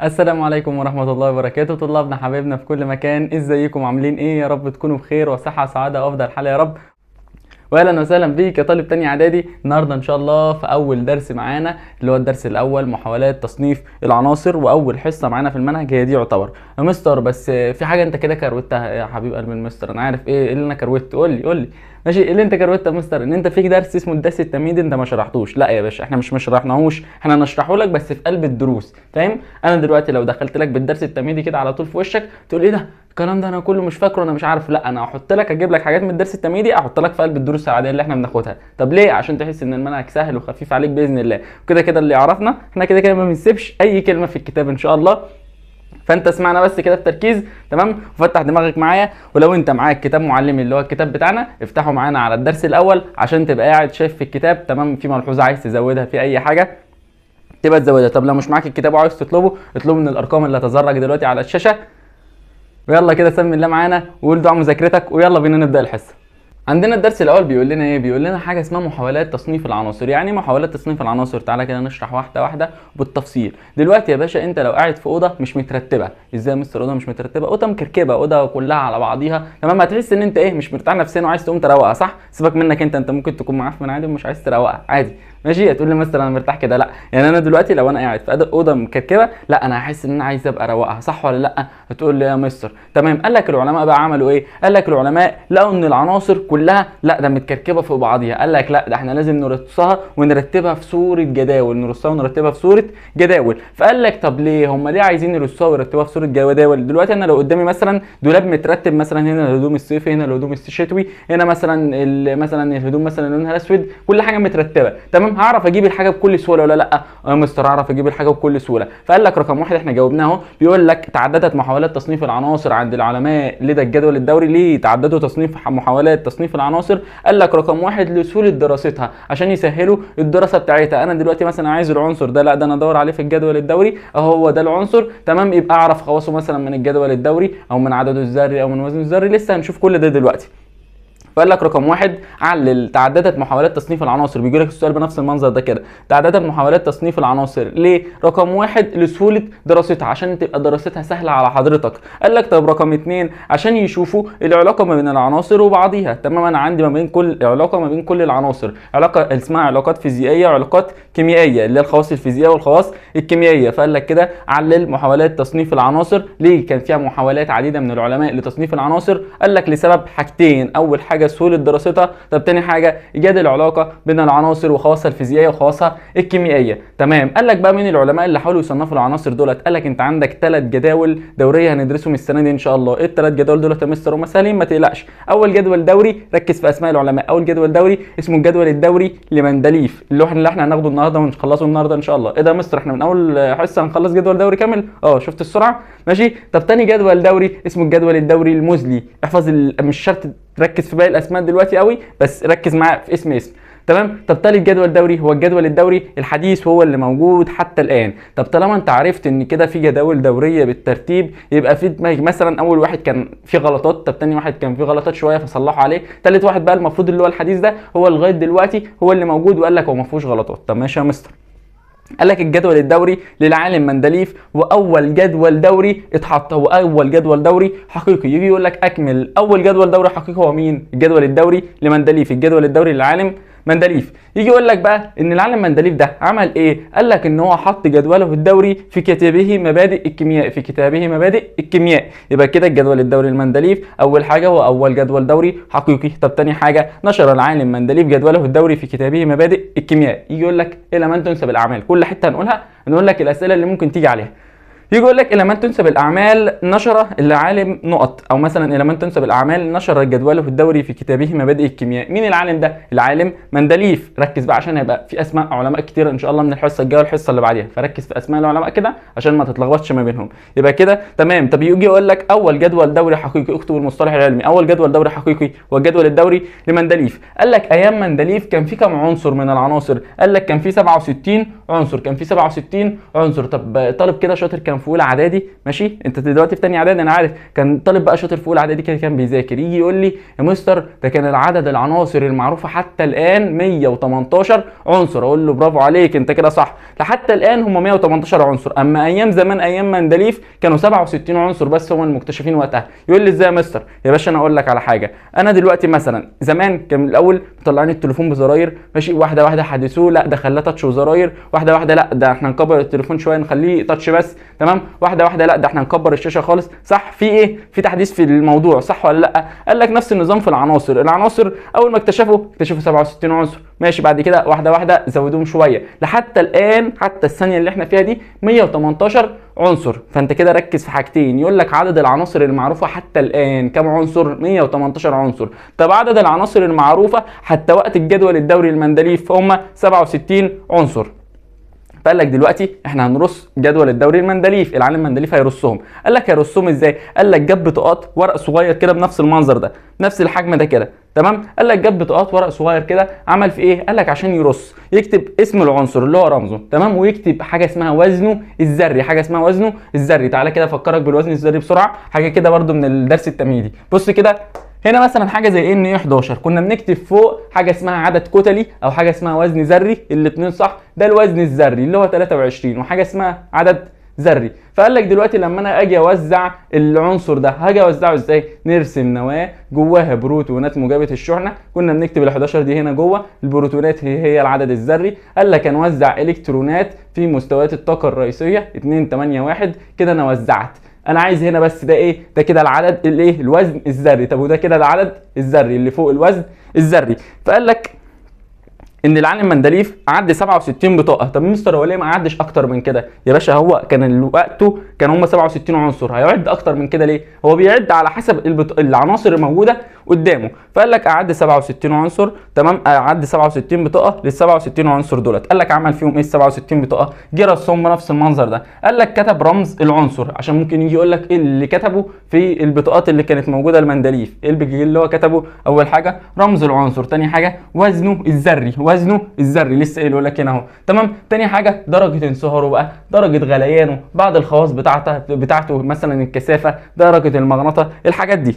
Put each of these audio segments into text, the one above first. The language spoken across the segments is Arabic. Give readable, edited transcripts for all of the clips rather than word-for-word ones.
السلام عليكم ورحمة الله وبركاته. طلابنا حبايبنا في كل مكان، ازيكم عاملين ايه؟ يا رب تكونوا بخير وصحة سعادة وافضل حال يا رب. واهلا وسهلا بيك يا طالب تاني اعدادي. النهارده ان شاء الله في اول درس معانا اللي هو الدرس الاول، محاولات تصنيف العناصر، واول حصه معانا في المنهج هي دي يعتبر. يا مستر بس في حاجه انت كده كروتها يا حبيب قلب المستر، انا عارف ايه اللي انا كروت. قول لي ماشي، ايه اللي انت كروتها يا مستر؟ ان انت فيك درس اسمه الدرس التمهيدي انت ما شرحتوش. لا يا باشا، احنا مش شرحناهوش، احنا نشرحه لك بس في قلب الدروس، فاهم؟ انا دلوقتي لو دخلت لك بالدرس التمهيدي كده على طول في وشك تقول ايه ده الكلام ده انا كله مش فاكره انا مش عارف. لا، انا هحط لك اجيب لك حاجات من الدرس التمهيدي احط لك في قلب الدروس العاديه اللي احنا بناخدها. طب ليه؟ عشان تحس ان المنهج سهل وخفيف عليك باذن الله. كده كده اللي يعرفنا احنا كده كده ما بنسيبش اي كلمه في الكتاب ان شاء الله. فانت اسمعنا بس كده بتركيز، تمام؟ وفتح دماغك معايا. ولو انت معاك كتاب معلمي اللي هو الكتاب بتاعنا افتحه معانا على الدرس الاول عشان تبقى قاعد شايف في الكتاب، تمام؟ في ملحوظه عايز تزودها في اي حاجه تبقى تزودها. طب لو مش معاك الكتاب وعايز تطلبه اطلبه من الارقام اللي هتظهر دلوقتي على الشاشه. ويلا كده سمي الله معانا وقول دعاء مذاكرتك ويلا بينا نبدا الحصه. عندنا الدرس الاول بيقول لنا ايه؟ بيقول لنا حاجه اسمها محاولات تصنيف العناصر. يعني محاولات تصنيف العناصر، تعالى كده نشرح واحده واحده بالتفصيل. دلوقتي يا باشا انت لو قاعد في اوضه مش مترتبه، ازاي يا مستر اوضه مش مترتبه؟ اوضه مكركبه، اوضه كلها على بعضيها، تمام؟ هتحس ان انت ايه، مش مرتاح نفسيا وعايز تقوم تروقها، صح؟ سيبك منك انت ممكن تكون معفن عادي ومش عايز تروقها عادي، ماشي؟ هتقول لي مثلا انا مرتاح كده، لا يعني انا دلوقتي لو انا قاعد في اوضه مكركبه لا انا هحس ان انا عايز ابقى اروقها، صح ولا لا؟ هتقول لي يا مستر تمام. قال لك العلماء بقى عملوا ايه؟ قال لك العلماء لقوا ان العناصر كلها لا ده متكركبه فوق بعضيها. قال لك لا ده احنا لازم نرصها ونرتبها في صوره جداول، نرصها ونرتبها في صوره جداول. فقال لك طب ليه هم ليه عايزين يرصوها ويرتبوها في صوره جداول؟ دلوقتي انا لو قدامي مثلا دولاب مترتب، مثلا هنا الهدوم الصيفي، هنا الهدوم الشتوي، هنا مثلا الهدوم مثلا لونها اسود، كل حاجه مترتبه، تمام؟ هعرف اجيب الحاجه بكل سهوله ولا لا؟ يا مستر اعرف اجيب الحاجه بكل سهوله. فقال لك رقم واحد احنا جاوبناه اهو، بيقول لك تعددت محاولات تصنيف العناصر عند العلماء لدى الجدول الدوري. ليه تعددوا محاولات تصنيف العناصر؟ قال لك رقم واحد لسهوله دراستها، عشان يسهلوا الدراسه بتاعتها. انا دلوقتي مثلا عايز العنصر ده، لا ده انا ادور عليه في الجدول الدوري اهو هو ده العنصر، تمام؟ يبقى اعرف خواصه مثلا من الجدول الدوري او من عدده الذري او من وزنه الذري، لسه هنشوف كل ده دلوقتي. فقال لك رقم واحد علل تعددت محاولات تصنيف العناصر. بيجي لك السؤال بنفس المنظر ده كده، تعددت محاولات تصنيف العناصر ليه؟ رقم واحد لسهوله دراستها، عشان تبقى دراستها سهله على حضرتك. قال لك طب رقم اتنين عشان يشوفوا العلاقه ما بين العناصر وبعضيها، تمام؟ انا عندي ما بين كل علاقه ما بين كل العناصر، علاقه اسمها علاقات فيزيائيه وعلاقات كيميائيه اللي هي الخواص الفيزيائيه والخواص الكيميائيه. فقال لك كده علل محاولات تصنيف العناصر. ليه كان فيها محاولات عديده من العلماء لتصنيف العناصر؟ قال لك لسبب حاجتين، اول حاجه سهوله دراستها، طب تاني حاجه ايجاد العلاقه بين العناصر وخواصها الفيزيائيه وخواصها الكيميائيه، تمام؟ قال لك بقى مين العلماء اللي حاولوا يصنفوا العناصر دولت؟ قال لك انت عندك 3 جداول دوريه هندرسهم السنه دي ان شاء الله. ايه ال3 جداول دولت يا مستر؟ هم سهلين ما تقلقش. اول جدول دوري، ركز في اسماء العلماء، اول جدول دوري اسمه الجدول الدوري لمندليف اللي احنا هناخده النهارده ونخلصه النهارده ان شاء الله. ايه ده يا مستر احنا من اول حصه هنخلص جدول دوري كامل؟ شفت السرعه؟ ماشي. طب تاني جدول دوري اسمه الجدول الدوري المزلي. احفظ مش شرط تركز في باقي الاسماء دلوقتي قوي، بس ركز معايا في اسم، تمام؟ طب تالت جدول دوري هو الجدول الدوري الحديث وهو اللي موجود حتى الان. طب طالما انت عرفت ان كده في جداول دوريه بالترتيب، يبقى في دماغك مثلا اول واحد كان فيه غلطات، طب تاني واحد كان فيه غلطات شويه فصلحوا عليه، تالت واحد بقى المفروض اللي هو الحديث ده هو لغايه دلوقتي هو اللي موجود وقال لك هو ما فيهوش غلطات. طب ماشي يا مستر. قال لك الجدول الدوري للعالم مندليف واول جدول دوري اتحط هو اول جدول دوري حقيقي. يجي يقول لك اكمل اول جدول دوري حقيقي هو مين؟ الجدول الدوري لمندليف، الجدول الدوري للعالم مندليف. يجي يقول لك بقى ان العالم مندليف ده عمل ايه؟ قال لك ان هو حط جدوله الدوري في كتابه مبادئ الكيمياء، في كتابه مبادئ الكيمياء. يبقى كده الجدول الدوري المندليف اول حاجه هو اول جدول دوري حقيقي. طب تاني حاجه نشر العالم مندليف جدوله الدوري في كتابه مبادئ الكيمياء. يجي يقول لك الى من تنسب الاعمال، كل حته هنقولها نقول لك الاسئله اللي ممكن تيجي عليها. يجي يقول لك الى من تنسب الاعمال نشر العالم نقط، او مثلا الى من تنسب الاعمال نشر جدوله الدوري في كتابه مبادئ الكيمياء. مين العالم ده؟ العالم مندليف. ركز بقى عشان هيبقى في اسماء علماء كتير ان شاء الله من الحصه الجايه والحصه اللي بعديها، فركز في اسماء العلماء كده عشان ما تتلخبطش ما بينهم. يبقى كده تمام. طب يجي يقول لك اول جدول دوري حقيقي، اكتب المصطلح العلمي، اول جدول دوري حقيقي والجدول الدوري لمندليف. قال لك ايام مندليف كان في كم عنصر من العناصر؟ قال لك كان في 67 عنصر، كان في 67 عنصر. طب طالب كده شاطر كان كان في اولى اعدادي ماشي، انت دلوقتي في ثانيه اعدادي انا عارف، كان طالب بقى شاطر في اولى اعدادي كده كان بيذاكر، يجي يقول لي يا مستر ده كان العدد العناصر المعروفه حتى الان 118 عنصر. اقول له برافو عليك انت كده صح، لحتى الان هم 118 عنصر، اما ايام زمان ايام مندليف كانوا 67 عنصر بس هم المكتشفين وقتها. يقول لي ازاي يا مستر؟ يا باشا انا اقول لك على حاجه، انا دلوقتي مثلا زمان كان الاول مطلعين التليفون بزراير ماشي، واحده واحده حدثوه، لا ده خلاه تاتش وزراير، واحده واحده لا ده احنا نكبر التليفون شويه نخليه تاتش بس، تمام، واحده واحده لا ده احنا نكبر الشاشه خالص، صح؟ في ايه؟ في تحديث في الموضوع، صح ولا لا؟ قال لك نفس النظام في العناصر، العناصر اول ما اكتشفوا 67 عنصر ماشي، بعد كده واحده واحده زودوهم شويه لحتى الان، حتى الثانيه اللي احنا فيها دي 118 عنصر. فانت كده ركز في حاجتين، يقول لك عدد العناصر المعروفه حتى الان كم عنصر؟ 118 عنصر. طب عدد العناصر المعروفه حتى وقت الجدول الدوري المندليف هم 67 عنصر. فقال لك دلوقتي احنا هنرص جدول الدوري المندليف، العالم مندليف هيرصهم. قال لك هيرصهم ازاي؟ قال لك جاب بطاقات ورق صغير كده بنفس المنظر ده، نفس الحجم ده كده، تمام؟ قال لك جاب بطاقات ورق صغير كده، عمل في ايه؟ قال لك عشان يرص يكتب اسم العنصر اللي هو رمزه، تمام، ويكتب حاجه اسمها وزنه الذري، حاجه اسمها وزنه الذري. تعالى كده افكرك بالوزن الذري بسرعه، حاجه كده برده من الدرس التمهيدي. بص كده هنا مثلا حاجه زي ان 11 كنا بنكتب فوق حاجه اسمها عدد كتلي او حاجه اسمها وزن ذري، الاثنين صح، ده الوزن الذري اللي هو 23، وحاجه اسمها عدد ذري. فقال لك دلوقتي لما انا اجي اوزع العنصر ده هاجي اوزعه ازاي؟ نرسم نواه جواها بروتونات موجبه الشحنه، كنا بنكتب ال 11 دي هنا جوه، البروتونات هي العدد الذري. قال لك هنوزع الكترونات في مستويات الطاقه الرئيسيه 281 كده، انا وزعت. انا عايز هنا بس ده ايه؟ ده كده العدد الايه؟ الوزن الذري. طب وده كده العدد الذري اللي فوق الوزن الذري. فقال لك ان العالم مندليف عدى 67 بطاقه. طب مستر هو ليه ما عدش اكتر من كده؟ يا باشا هو كان وقته كان هم 67 عنصر، هيعد اكتر من كده ليه؟ هو بيعد على حسب العناصر الموجوده قدامه. فقال لك اعد 67 عنصر، تمام، اعد 67 بطاقه لل 67 عنصر دولت. قال لك عمل فيهم ايه ال 67 بطاقه؟ جه رسمهم بنفس المنظر ده. قال لك كتب رمز العنصر، عشان ممكن يجي يقول لك ايه اللي كتبه في البطاقات اللي كانت موجوده المندليف، ايه اللي هو كتبه؟ اول حاجه رمز العنصر، ثاني حاجه وزنه الذري، وزنه الذري لسه قايله لك هنا اهو، تمام. ثاني حاجه درجه انصهاره بقى، درجه غليانه، بعض الخواص بتاعته مثلا الكثافه، درجه المغناطه، الحاجات دي.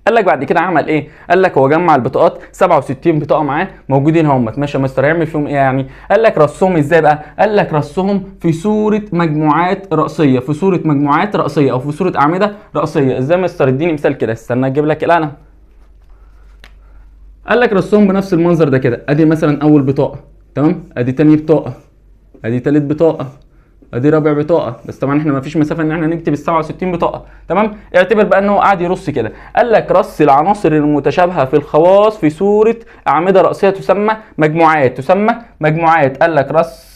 قال لك بعد كده عمل ايه؟ قال لك هو جمع البطاقات 67 بطاقه معاه موجودين هم، ماشي يا مستر هيعمل فيهم ايه يعني؟ قال لك رصهم ازاي بقى؟ قال لك رصهم في صوره مجموعات رأسيه، في صوره مجموعات رأسيه او في صوره اعمده رأسيه. ازاي يا مستر؟ اديني مثال كده، استنى اجيب لك القلم. قال لك رصهم بنفس المنظر ده كده، ادي مثلا اول بطاقه، تمام، ادي تاني بطاقه، ادي تالت بطاقه، ادي رابع بطاقه، بس طبعا احنا ما فيش مسافه ان احنا نكتب ال 67 بطاقه، تمام. اعتبر بقى ان هو قاعد يرص كده. قال لك رص العناصر المتشابهه في الخواص في صوره اعمده رأسيه تسمى مجموعات، تسمى مجموعات. قال لك رص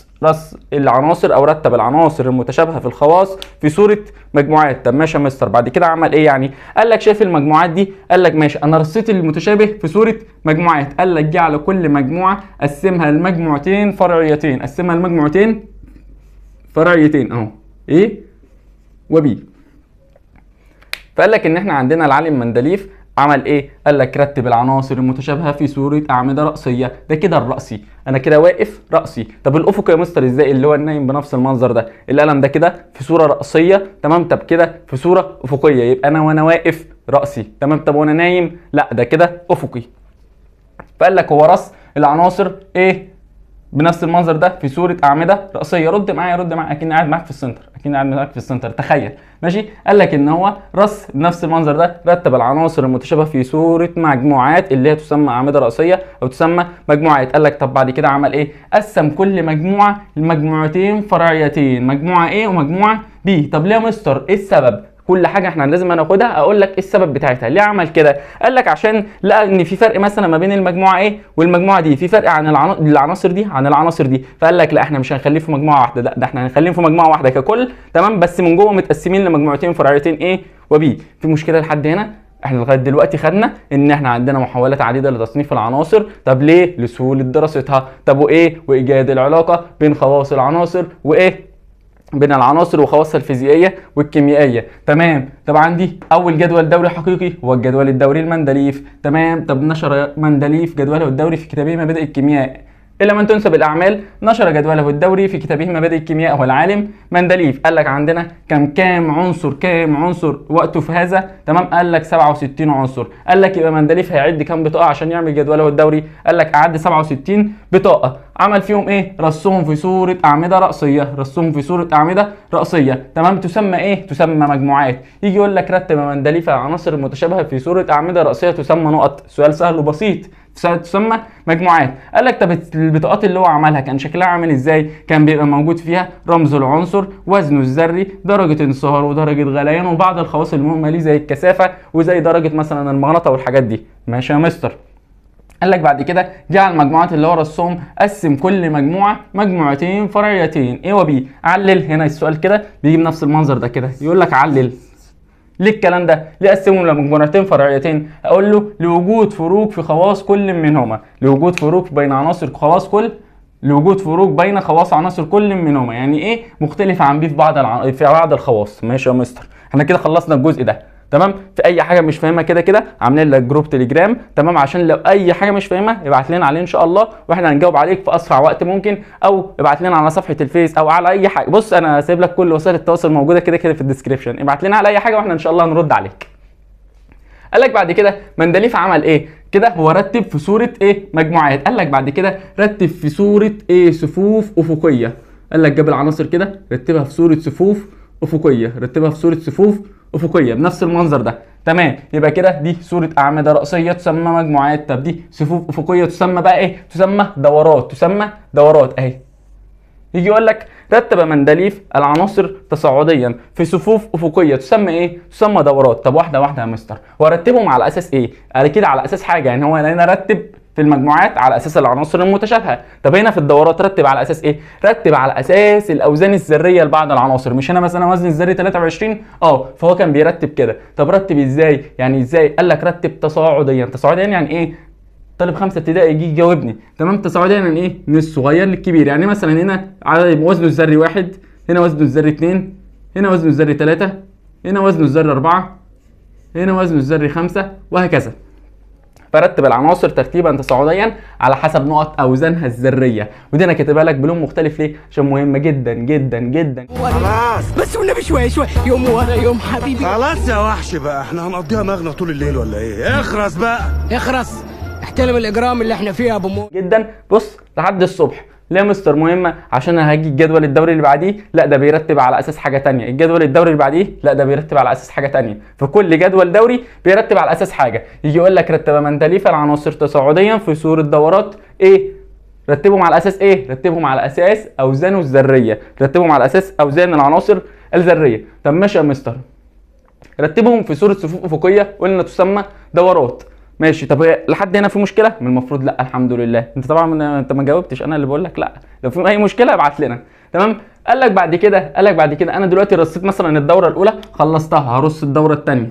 العناصر او رتب العناصر المتشابهه في الخواص في صوره مجموعات. طب ماشي يا مستر بعد كده عمل ايه يعني؟ قال لك شايف المجموعات دي؟ قال لك ماشي انا رصيت المتشابه في صوره مجموعات. قال لك جه على كل مجموعه قسمها لمجموعتين فرعيتين، قسمها لمجموعتين فرعيتين اهو، ايه وبي. فقال لك ان احنا عندنا العالم مندليف عمل ايه؟ قال لك رتب العناصر المتشابهه في صوره اعمده رأسيه، ده كده الرأسي، انا كده واقف رأسي. طب الافقي يا مستر ازاي؟ اللي هو النايم بنفس المنظر ده، القلم ده كده في صوره رأسيه، تمام. طب كده في صوره افقيه، يبقى انا وانا واقف رأسي، تمام. طب وانا نايم لا ده كده افقي. فقال لك هو رص العناصر ايه؟ بنفس المنظر ده في صوره اعمده رأسيه. رد معايا اكني قاعد معاك في السنتر، تخيل، ماشي. قال لك ان هو رص بنفس المنظر ده، رتب العناصر المتشابهه في صوره مجموعات اللي هي تسمى اعمده رأسيه او تسمى مجموعات. قال لك طب بعد كده عمل ايه؟ قسم كل مجموعه لمجموعتين فرعيتين، مجموعه ايه ومجموعه بي. طب ليه يا مستر؟ ايه السبب؟ كل حاجه احنا لازم ناخدها اقول لك ايه السبب بتاعتها، ليه عمل كده؟ قال لك عشان لقى ان في فرق مثلا ما بين المجموعه ايه والمجموعه دي، في فرق عن العناصر دي عن العناصر دي. فقال لك لا احنا مش هنخليه في مجموعه واحده، لا ده احنا هنخليهم في مجموعه واحده ككل، تمام، بس من جوه متقسمين لمجموعتين فرعيتين ايه وبي. في مشكله لحد هنا؟ احنا لغايه دلوقتي خدنا ان احنا عندنا محاولات عديده لتصنيف العناصر. طب ليه؟ لسهوله دراستها. طب وايه؟ وايجاد العلاقه بين خواص العناصر وايه؟ بين العناصر وخواصها الفيزيائيه والكيميائيه، تمام. طب عندي اول جدول دوري حقيقي هو الجدول الدوري المندليف، تمام. طب نشر مندليف جدوله الدوري في كتابه مبادئ الكيمياء، إلى من تنسب الأعمال نشر جدوله الدوري في كتابه مبادئ الكيمياء والعالم مندليف. قال لك عندنا كام عنصر وقته في هذا؟ تمام، قال لك 67 عنصر. قال لك يبقى مندليف هيعد كام بطاقة عشان يعمل جدوله الدوري؟ قال لك أعد 67 بطاقة. عمل فيهم إيه؟ رصهم في صورة أعمدة رأسية. تمام، تسمى إيه؟ تسمى مجموعات. يجي يقول لك رتب مندليف العناصر المتشابهة في صورة أعمدة رأسية تسمى نقط. سؤال سهل وبسيط، تسمى مجموعات. قال لك طب البطاقات اللي هو عملها كان شكلها عامل ازاي؟ كان بيبقى موجود فيها رمز العنصر، وزنه الذري، درجه انصهار ودرجه غليان، وبعض الخواص المهمه ليه زي الكثافه وزي درجه مثلا المغناطه والحاجات دي. ماشي يا مستر. قال لك بعد كده جه المجموعات اللي هو رسهم، قسم كل مجموعه مجموعتين فرعيتين A و B. علل. هنا السؤال كده بيجي بنفس المنظر ده كده، يقول لك علل. ليه الكلام ده؟ ليه قسمهم لمجموعتين فرعيتين؟ اقول له لوجود فروق في خواص كل منهما، لوجود فروق بين عناصر خواص كل، لوجود فروق بين خواص عناصر كل منهما. يعني ايه؟ مختلفه عن بي في بعض الخواص. ماشي يا مستر، احنا كده خلصنا الجزء ده. تمام، في اي حاجه مش فاهمها كده عاملين لك جروب تليجرام. تمام، عشان لو اي حاجه مش فاهمها ابعت لنا عليه ان شاء الله، واحنا هنجاوب عليك في اسرع وقت ممكن، او ابعت لنا على صفحه الفيس او على اي حاجه. بص انا سايب لك كل وسائل التواصل موجوده كده في الديسكريبشن، ابعت لنا على اي حاجه واحنا ان شاء الله هنرد عليك. قال لك بعد كده مندليف عمل ايه كده؟ هو رتب في صوره ايه؟ مجموعات. قال لك بعد كده رتب في صوره ايه؟ صفوف افقيه. قال لك جاب العناصر كده رتبها في صوره صفوف افقيه بنفس المنظر ده. تمام، يبقى كده دي صوره اعمده راسيه تسمى مجموعات. طب دي صفوف افقيه تسمى بقى ايه؟ تسمى دورات اهي. يجي يقول لك رتب مندليف العناصر تصاعديا في صفوف افقيه تسمى ايه؟ تسمى دورات. طب واحده يا مستر، هو رتبهم على اساس ايه؟ قال كده على اساس حاجه، يعني هو هنا رتب في المجموعات على اساس العناصر المتشابهه. طب هنا في الدورات رتب على اساس ايه؟ رتب على اساس الاوزان الذريه لبعض العناصر. مش هنا مثلا وزن الذري 23 فهو كان بيرتب كده. طب رتب ازاي؟ يعني ازاي؟ قال لك رتب تصاعديا يعني ايه؟ طالب 5 ابتدائي يجي يجاوبني. تمام، تصاعديا يعني ايه؟ من الصغير للكبير. يعني مثلا هنا وزنه الذري 1، هنا وزنه الذري 2، هنا وزنه الذري 3، هنا وزنه الذري 4، هنا وزنه الذري 5، وهكذا. فرتب العناصر ترتيبا تصاعديا على حسب نقط اوزانها الذريه. ودي انا كاتبها لك بلون مختلف ليه؟ عشان مهمه جدا. خلاص بس والنبي شويه يوم ورا يوم حبيبي. خلاص يا وحش بقى، احنا هنقضيها مغنى طول الليل ولا ايه؟ اخرس بقى، اخرس، احترم الاجرام اللي احنا فيه يا ابو مو. جدا. بص لحد الصبح. ليه يا مستر مهمه؟ عشان انا هاجي الجدول الدوري اللي بعديه، لا ده بيرتب على اساس حاجه ثانيه. الجدول الدوري اللي بعديه، لا ده بيرتب على اساس حاجه ثانيه. فكل جدول دوري بيرتب على اساس حاجه. يجي يقول لك رتب مندليف العناصر تصاعديا في صوره دورات ايه؟ رتبهم على اساس ايه؟ رتبهم على اساس اوزانه الذريه، رتبهم على اساس اوزان العناصر الذريه. طب ماشي يا مستر، رتبهم في صوره صفوف افقيه قلنا تسمى دورات. ماشي. طب لحد هنا في مشكله؟ من المفروض لا، الحمد لله. انت طبعا انت ما جاوبتش، انا اللي بقول لك لا. لو في اي مشكله ابعت لنا. تمام. قال لك بعد كده انا دلوقتي رصيت مثلا الدوره الاولى خلصتها، هرص الدوره الثانيه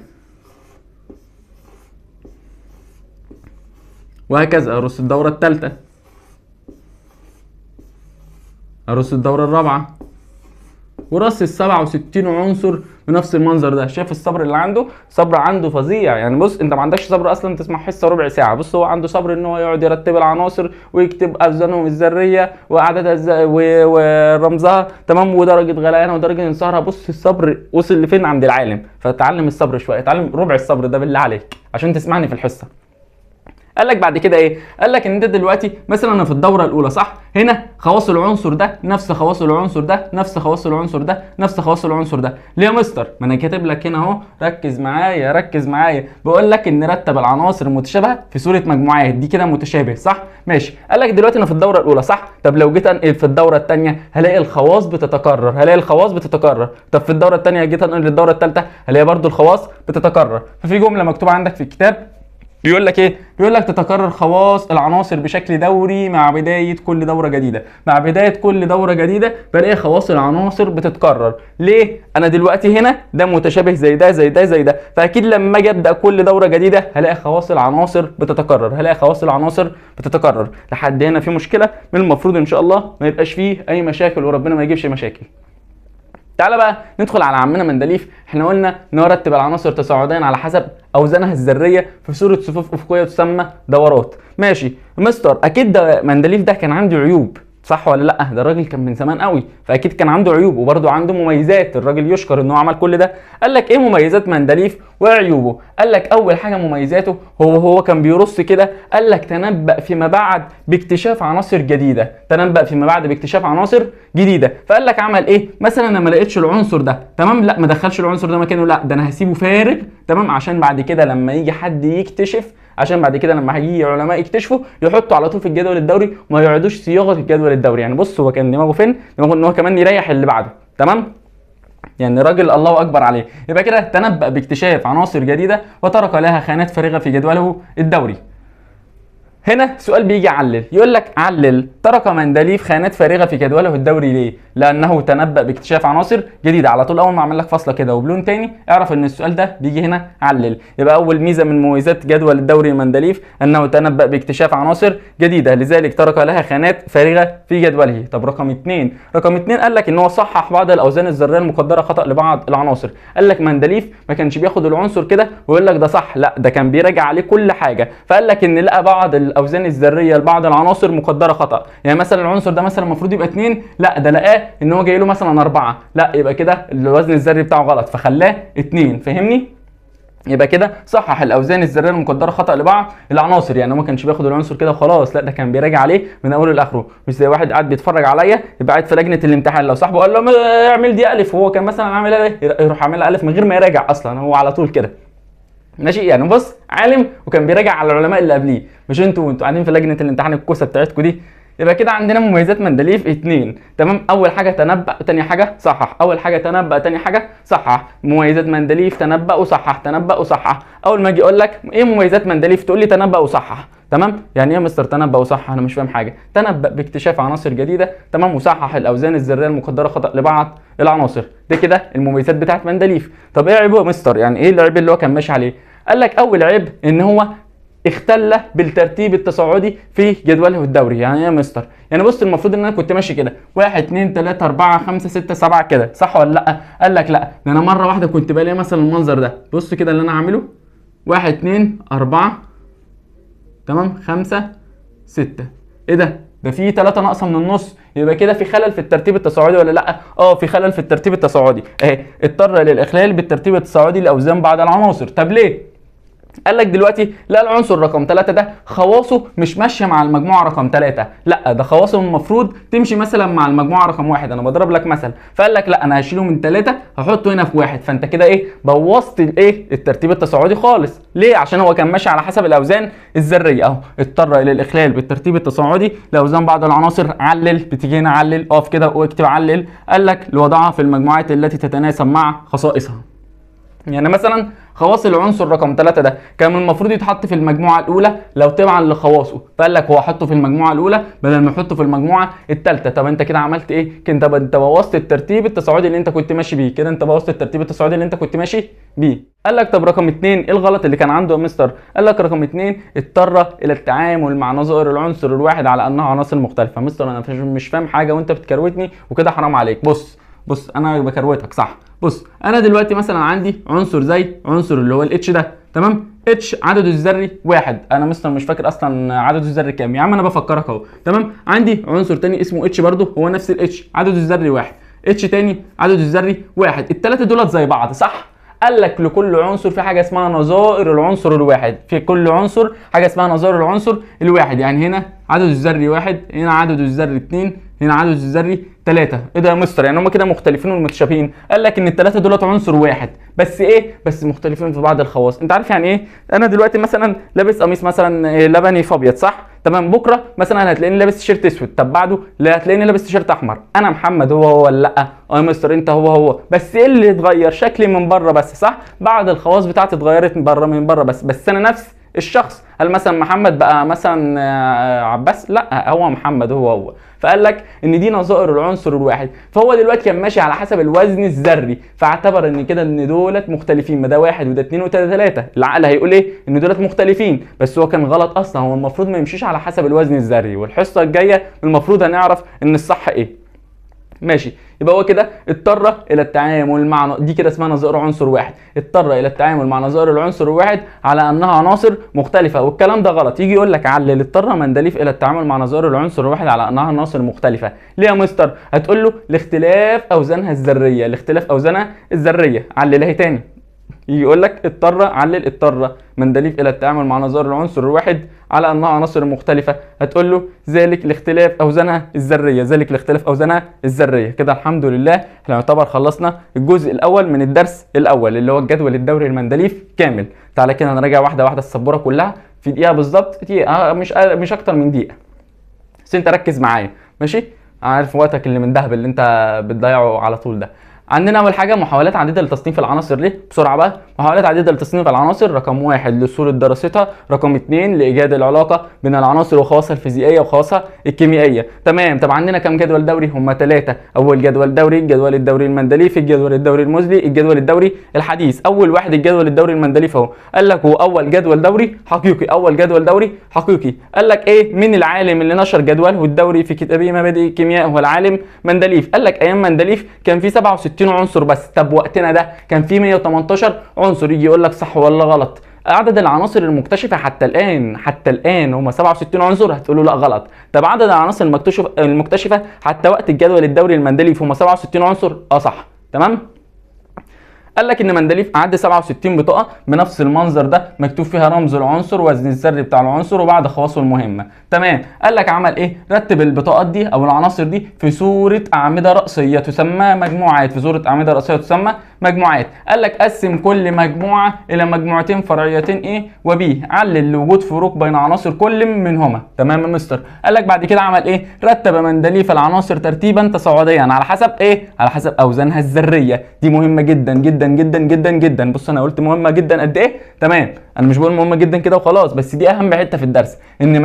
وهكذا، ارص الدوره الثالثه، ارص الدوره الرابعه، ورص ال 67 عنصر بنفس المنظر ده. شايف الصبر اللي عنده؟ صبر عنده فظيع. يعني بص انت ما عندكش صبر اصلا تسمع حصه ربع ساعه. بص هو عنده صبر ان هو يقعد يرتب العناصر ويكتب اوزانهم الذريه واعدادها ورمزها، تمام، ودرجه غليانها ودرجه انصهارها. بص الصبر وصل لفين عند العالم. فتعلم الصبر شويه، اتعلم ربع الصبر ده بالله عليك عشان تسمعني في الحصه. قال لك بعد كده ايه؟ قال لك ان انت دلوقتي مثلا انا في الدوره الاولى صح، هنا خواص العنصر ده نفس خواص العنصر ده نفس خواص العنصر ده نفس خواص العنصر ده. ليه يا مستر؟ ما انا كاتب لك هنا اهو، ركز معايا. بقول لك ان رتب العناصر المتشابهه في صوره مجموعات. دي كده متشابه صح؟ ماشي. قال لك دلوقتي انا في الدوره الاولى صح، طب لو جيت انقل في الدوره الثانيه هلاقي الخواص بتتكرر. طب في الدوره الثانيه جيت انقل للدوره الثالثه هلاقي برضو الخواص بتتكرر. ففي جمله مكتوبه عندك في الكتاب بيقول لك ايه؟ بيقول لك تتكرر خواص العناصر بشكل دوري مع بدايه كل دوره جديده. مع بدايه كل دوره جديده بلاقي خواص العناصر بتتكرر. ليه؟ انا دلوقتي هنا ده متشابه زي ده، فاكيد لما اجي ابدا كل دوره جديده هلاقي خواص العناصر بتتكرر. لحد هنا في مشكله؟ من المفروض ان شاء الله ما يبقاش فيه اي مشاكل وربنا ما يجيبش مشاكل. تعالى بقى ندخل على عمنا مندليف. احنا قلنا ان هو رتب العناصر تصاعديا على حسب اوزانها الذريه في صوره صفوف افقيه تسمى دورات. ماشي مستر، اكيد ده مندليف ده كان عنده عيوب، صح ولا لا؟ ده الراجل كان من زمان قوي، فاكيد كان عنده عيوب وبرده عنده مميزات. الراجل يشكر ان هو عمل كل ده. قال لك ايه مميزات مندليف وعيوبه؟ قال لك اول حاجه مميزاته هو كان بيرص كده. قال لك تنبأ فيما بعد باكتشاف عناصر جديده، تنبأ فيما بعد باكتشاف عناصر جديده. فقال لك عمل ايه؟ مثلا انا ما لقيتش العنصر ده، تمام، لا ما دخلش العنصر ده مكانه، لا ده انا هسيبه فارغ، تمام، عشان بعد كده لما يجي حد يكتشف، عشان بعد كده لما هيجي علماء يكتشفوا يحطوا على طول في الجدول الدوري وما يقعدوش صياغه الجدول الدوري. يعني بص هو كان دماغه فين؟ دماغه ان هو كمان يريح اللي بعده، تمام؟ يعني راجل الله اكبر عليه. يبقى كده تنبأ باكتشاف عناصر جديده وترك لها خانات فارغه في جدوله الدوري. هنا سؤال بيجي علل، يقول لك علل ترك مندليف خانات فارغه في جدوله الدوري ليه؟ لانه تنبأ باكتشاف عناصر جديده. على طول اول ما اعمل لك فاصله كده وبلون تاني اعرف ان السؤال ده بيجي هنا علل. يبقى اول ميزه من مميزات جدول الدوري مندليف انه تنبأ باكتشاف عناصر جديده، لذلك ترك لها خانات فارغه في جدوله. طب رقم 2، قال لك ان هو صحح بعض الاوزان الذريه المقدره خطأ لبعض العناصر. قال لك مندليف ما كانش بياخد العنصر كده ويقول لك ده صح، لا ده كان بيراجع عليه كل حاجه. فقال لك ان لقى بعض الاوزان الذريه لبعض العناصر مقدره خطا. يعني مثلا العنصر ده مثلا المفروض يبقى 2، لا ده لقاه ان هو جاي له مثلا 4، لا يبقى كده الوزن الذري بتاعه غلط فخلاه 2. فاهمني؟ يبقى كده صحح الاوزان الذريه المقدره خطا لبعض العناصر. يعني هو ما كانش بياخد العنصر كده وخلاص، لا ده كان بيراجع عليه من اوله لاخره. مش زي واحد قاعد بيتفرج عليا يبقى قاعد في لجنه الامتحان لو صاحبه قال له اعمل دي الف وهو كان مثلا عامل ايه يروح عاملها الف من غير ما يراجع اصلا، هو على طول كده ماشي. يعني بص عالم وكان بيراجع على العلماء اللي قبليه، مش انتوا قاعدين في لجنه الامتحان الكوسه بتاعتكم دي. يبقى كده عندنا مميزات مندليف 2، تمام. اول حاجه تنبأ، تاني حاجه صحح. اول حاجه تنبأ، تاني حاجه صحح. مميزات مندليف تنبأ وصحح، تنبأ وصحح. اول ما اجي اقول لك ايه مميزات مندليف تقول لي تنبأ وصحح، تمام. يعني ايه يا مستر تنبأ وصحح؟ انا مش فاهم حاجه. تنبأ باكتشاف عناصر جديده، تمام، وصحح الاوزان الذريه المقدره خطأ لبعض العناصر. ده كده المميزات بتاعت مندليف. طب ايه عيبه يا مستر؟ يعني ايه العيب اللي هو كان ماشي عليه؟ قال لك اول عيب ان هو اختل بالترتيب التصاعدي في جدوله الدوري. يعني ايه يا مستر؟ يعني بص المفروض ان انا كنت ماشي كده 1 2 3 4 5 6 7 كده، صح ولا لا؟ قال لك لا ده انا مره واحده كنت بلاقي مثلا المنظر ده. بص كده اللي انا عامله 1 2 4 تمام 5 6. ايه ده؟ ده في 3 ناقصه من النص. يبقى كده في خلل في الترتيب التصاعدي ولا لا؟ في خلل في الترتيب التصاعدي اهي. اضطر للاخلال بالترتيب التصاعدي لاوزان بعض العناصر. طب ليه؟ قال لك دلوقتي لا العنصر رقم 3 ده خواصه مش ماشيه مع المجموعه رقم 3، لا ده خواصه المفروض تمشي مثلا مع المجموعه رقم 1. انا بضرب لك مثل. فقال لك لا انا هشيله من 3 هحطه هنا في 1. فانت كده ايه؟ بوظت الايه؟ الترتيب التصاعدي خالص. ليه؟ عشان هو كان ماشي على حسب الاوزان الذريه اهو. اضطر الى الاخلال بالترتيب التصاعدي لاوزان بعض العناصر. علل، بتيجي هنا علل، اقف كده واكتب علل. قال لك لوضعها في المجموعات التي تتناسب مع خصائصها. يعني مثلا خواص العنصر رقم 3 ده كان المفروض يتحط في المجموعه الاولى لو تبعا لخواصه، فقال لك هو حطه في المجموعه الاولى بدل ما يحطه في المجموعه الثالثه. طب انت كده عملت ايه؟ انت بوظت الترتيب التصاعدي اللي انت كنت ماشي بيه. كده انت بوظت الترتيب التصاعدي اللي انت كنت ماشي بيه. قال لك طب رقم 2 ايه الغلط اللي كان عنده يا مستر؟ قال لك رقم 2 اضطر الى التعامل مع نظائر العنصر الواحد على انها عناصر مختلفه. مستر انا مش فاهم حاجه وانت بتكروتني وكده حرام عليك. بص انا بكروتك صح. بص انا دلوقتي مثلا عندي عنصر زي عنصر اللي هو الاتش ده، تمام. اتش عدده الذري 1. انا مثلا مش فاكر اصلا عدده الذري كام يا عم، انا بفكرك اهو، تمام. عندي عنصر تاني اسمه اتش برضه هو نفس الاتش عدده الذري 1. اتش تاني عدده الذري 1. الثلاثه دولت زي بعض صح؟ قال لك لكل عنصر في حاجه اسمها نظائر العنصر الواحد. في كل عنصر حاجه اسمها نظائر العنصر الواحد. يعني هنا عدد الذري 1، هنا عدد الذري 2، هنا عدد الذري 3. ايه ده يا مستر؟ يعني هم كده مختلفين ومتشابهين؟ قال لك ان الثلاثه دولت عنصر واحد بس ايه؟ بس مختلفين في بعض الخواص. انت عارف يعني ايه؟ انا دلوقتي مثلا لابس قميص مثلا لبني في ابيض صح؟ تمام. بكره مثلا هتلاقيني لابس تيشيرت اسود، طب بعده لا هتلاقيني لابس تيشيرت احمر. انا محمد هو ولا لا؟ يا مستر انت هو بس ايه اللي اتغير؟ شكلي من بره بس صح؟ بعض الخواص بتاعتي اتغيرت من بره بس انا نفس الشخص. هل مثلا محمد بقى مثلا عباس؟ لا هو محمد هو. فقال لك ان دي نظائر العنصر الواحد. فهو دلوقتي كان ماشي على حسب الوزن الذري، فاعتبر ان كده ان دولت مختلفين. ما ده 1 وده 2 وده 3. العقل هيقول ايه؟ ان دولت مختلفين. بس هو كان غلط اصلا. هو المفروض ما يمشيش على حسب الوزن الذري. والحصه الجايه المفروض هنعرف ان الصح ايه. ماشي، يبقى هو كده اضطر الى التعامل مع دي كده اسمها نظائر عنصر واحد، اضطر الى التعامل مع نظائر العنصر الواحد على انها عناصر مختلفه، والكلام ده غلط. يجي يقول لك علل اضطر مندليف الى التعامل مع نظائر العنصر الواحد على انها عناصر مختلفه. ليه يا مستر؟ هتقول له لاختلاف اوزانها الذريه، لاختلاف اوزانها الذريه. عللها تاني، يجي يقول لك اضطر مندليف الى التعامل مع نظائر العنصر الواحد على انها عناصر مختلفه. هتقول له ذلك لاختلاف اوزانها الذريه، ذلك لاختلاف اوزانها الذريه. كده الحمد لله احنا يعتبر خلصنا الجزء الاول من الدرس الاول اللي هو الجدول الدوري المندليف كامل. تعالى كده نراجع واحده واحده السبوره كلها في دقيقه بالظبط، دقيقه مش اكتر من دقيقه، بس انت ركز معايا ماشي، عارف وقتك اللي من دهب اللي انت بتضيعه على طول ده. عندنا اول حاجه محاولات عديده لتصنيف العناصر. ليه؟ بسرعه بقى. محاولات عديده لتصنيف العناصر، رقم 1 لصوره دراستها، رقم 2 لايجاد العلاقه بين العناصر وخواصها الفيزيائيه وخواصها الكيميائيه. تمام. طب عندنا كام جدول دوري؟ هم 3. اول جدول دوري الجدول الدوري المندليفي، الجدول الدوري الموزلي، الجدول الدوري الحديث. اول واحد الجدول الدوري المندليفي اهو، قال لك هو اول جدول دوري حقيقي، اول جدول دوري حقيقي. قال لك ايه؟ مين العالم اللي نشر جدوله الدوري في كتابه مبادئ الكيمياء؟ هو العالم مندليف. قال لك ايام مندليف كان في 67 عنصر بس، طب وقتنا ده كان في 118 عنصر. يجي يقول لك صح ولا غلط؟ عدد العناصر المكتشفه حتى الان هم 67 عنصر. هتقولوا لا غلط. طب عدد العناصر المكتشفه حتى وقت الجدول الدوري المندليف هم 67 عنصر. صح. تمام. قال لك ان مندليف اعد 67 بطاقه بنفس المنظر ده، مكتوب فيها رمز العنصر، وزن الذري بتاع العنصر، وبعد خواصه المهمه. تمام. قال لك عمل ايه؟ رتب البطاقات دي او العناصر دي في صوره اعمده راسيه تسمى مجموعات، في صوره اعمده راسيه تسمى مجموعات. قال لك قسم كل مجموعه الى مجموعتين فرعيتين A و B، علل لوجود فروق بين عناصر كل منهما. تمام يا مستر. قال لك بعد كده عمل ايه؟ رتب مندليف العناصر ترتيبا تصاعديا على حسب ايه؟ على حسب اوزانها الذريه. دي مهمه جدا جدا جدا جدا جدا. بص انا قلت مهمه جدا قد ايه؟ تمام. انا مش بقول مهمه جدا كده وخلاص، بس دي اهم حته في الدرس، ان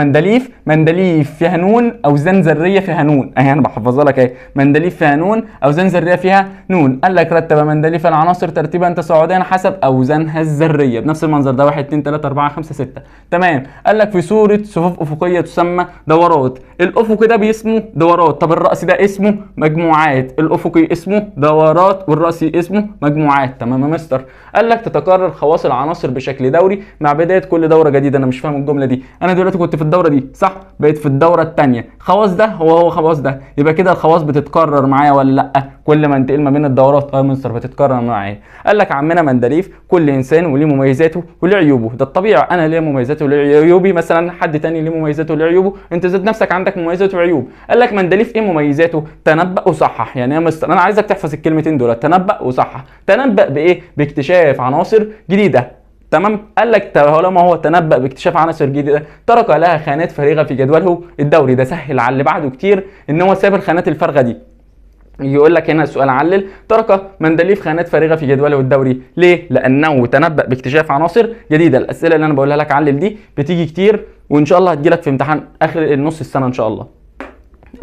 مندليف فيها نون، اوزان ذريه فيها نون. اهي انا بحفظها لك اهي، مندليف فيها نون، اوزان ذريه فيها نون. قال لك رتب مندليف العناصر ترتيبا تصاعديا حسب اوزانها الذريه بنفس المنظر ده، 1 2 3 4 5 6. تمام. قال لك في صوره صفوف افقيه تسمى دورات. الافقي ده باسمه دورات، طب الراسي ده اسمه مجموعات. الافقي اسمه دورات والراسي اسمه مجموعات. تمام يا مستر. قال لك تتكرر خواص العناصر بشكل دوري مع بدايه كل دوره جديده. انا مش فاهم الجمله دي، انا دلوقتي كنت في الدوره دي صح، بقيت في الدوره الثانيه. خواص ده هو خواص ده، يبقى كده الخواص بتتكرر معايا ولا لا؟ كل ما انتقل ما بين الدورات يا مستر بتتكرر معايا. قال لك عمنا مندليف كل انسان وليه مميزاته وليه عيوبه. ده الطبيعي، انا ليه مميزاتي وليه عيوبي، مثلا حد تاني ليه مميزاته وليه عيوبه، انت ذات نفسك عندك مميزات وعيوب. قال لك مندليف ايه مميزاته؟ تنبأ وصحح. يعني يا مستر انا عايزك تحفظ الكلمتين دول، تنبأ وصحح. تنبأ بايه؟ باكتشاف عناصر جديده. تمام. قال لك طالما هو تنبأ باكتشاف عناصر جديده، ترك لها خانات فارغه في جدوله الدوري. ده سهل على اللي بعده كتير ان هو ساب الخانات الفارغه دي. يقول لك هنا السؤال علل، ترك مندليف خانات فارغه في جدوله الدوري. ليه؟ لانه تنبأ باكتشاف عناصر جديده. الاسئله اللي انا بقولها لك علل دي بتيجي كتير، وان شاء الله هتجيلك في امتحان اخر النص السنه ان شاء الله.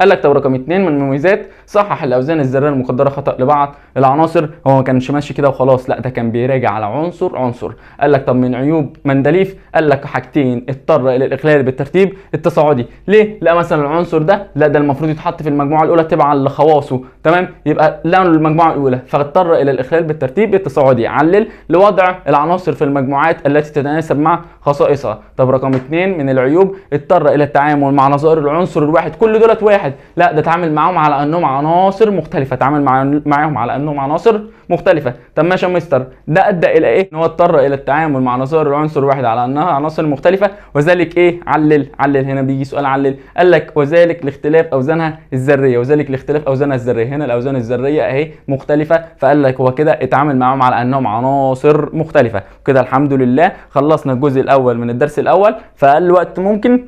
قال لك طب رقم 2 من المميزات، صحح الاوزان الذريه المقدره خطا لبعض العناصر. هو ما كانش ماشي كده وخلاص، لا ده كان بيراجع على عنصر عنصر. قال لك طب من عيوب مندليف، قال لك حاجتين، اضطر الى الاخلال بالترتيب التصاعدي. ليه؟ لا مثلا العنصر ده لا ده المفروض يتحط في المجموعه الاولى تبعا لخواصه. تمام. يبقى لا المجموعه الاولى، فاضطر الى الاخلال بالترتيب التصاعدي. علل لوضع العناصر في المجموعات التي تتناسب مع خصائصها. طب رقم 2 من العيوب، اضطر الى التعامل مع نظائر العنصر الواحد. كل دولت واحد، لا ده تعامل معاهم على انهم عناصر مختلفه، تعامل معاهم على انهم عناصر مختلفه. طب ماشي يا مستر، ده ادى الى ايه؟ ان هو اضطر الى التعامل مع نظائر العنصر الواحد على انها عناصر مختلفه، وذلك ايه؟ علل هنا بيجي سؤال علل. قال لك وذلك لاختلاف اوزانها الذريه، وذلك لاختلاف اوزانها الذريه. هنا الاوزان الذريه اهي مختلفه، فقال لك هو كده اتعامل معاهم على انهم عناصر مختلفه. كده الحمد لله خلصنا الجزء الاول من الدرس الاول. فقال وقت ممكن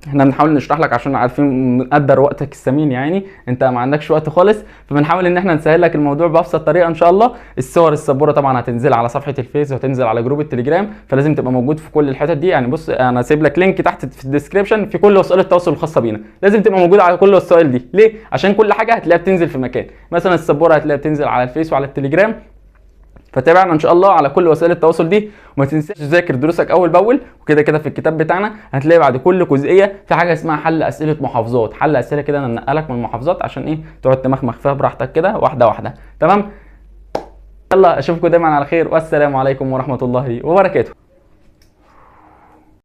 احنا بنحاول نشرح لك عشان عارفين بنقدر وقتك الثمين، يعني انت ما عندكش وقت خالص، فبنحاول ان احنا نسهل لك الموضوع بابسط طريقه ان شاء الله. الصور السبوره طبعا هتنزل على صفحه الفيس وهتنزل على جروب التليجرام، فلازم تبقى موجود في كل الحتت دي. يعني بص انا سايب لك لينك تحت في الديسكربشن في كل وسائل التواصل الخاصه بينا، لازم تبقى موجود على كل الوسائل دي. ليه؟ عشان كل حاجه هتلاقيها بتنزل في مكان، مثلا السبوره هتلاقيها بتنزل على الفيس وعلى التليجرام، فتابعنا ان شاء الله على كل وسائل التواصل دي، وما تنساش تذاكر دروسك اول باول. وكده كده في الكتاب بتاعنا هتلاقي بعد كل جزئيه في حاجه اسمها حل اسئله محافظات، حل اسئله كده انا منقلك من المحافظات عشان ايه تقعد تمخمخ فيها براحتك كده واحده واحده. تمام، يلا اشوفكم دايما على خير، والسلام عليكم ورحمه الله وبركاته.